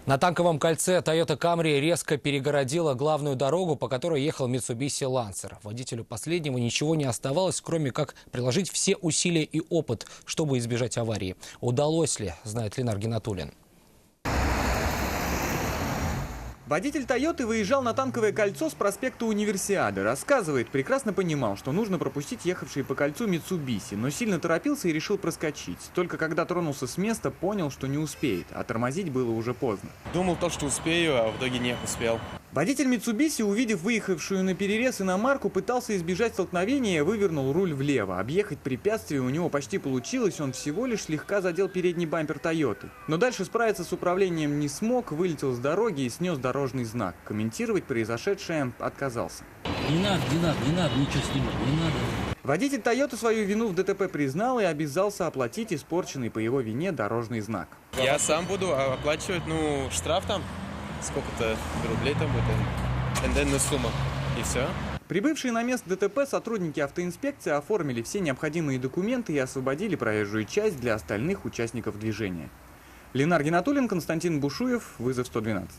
На Танковом кольце Toyota Camry резко перегородила главную дорогу, по которой ехал Mitsubishi Lancer. Водителю последнего ничего не оставалось, кроме как приложить все усилия и опыт, чтобы избежать аварии. Удалось ли, знает Ленар Гинатуллин. Водитель «Тойоты» выезжал на Танковое кольцо с проспекта Универсиады. Рассказывает, прекрасно понимал, что нужно пропустить ехавшие по кольцу Mitsubishi, но сильно торопился и решил проскочить. Только когда тронулся с места, понял, что не успеет, а тормозить было уже поздно. Думал то, что успею, а в итоге не успел. Водитель Mitsubishi, увидев выехавшую на перерез иномарку, пытался избежать столкновения и вывернул руль влево. Объехать препятствие у него почти получилось, он всего лишь слегка задел передний бампер «Тойоты». Но дальше справиться с управлением не смог, вылетел с дороги и снес дорожный знак. Комментировать произошедшее отказался. Не надо ничего снимать, не надо. Водитель «Тойоты» свою вину в ДТП признал и обязался оплатить испорченный по его вине дорожный знак. Я сам буду оплачивать, штраф там, сколько-то рублей там будет, тенденная сумма, и все. Прибывшие на место ДТП сотрудники автоинспекции оформили все необходимые документы и освободили проезжую часть для остальных участников движения. Ленар Гинатуллин, Константин Бушуев, вызов 112.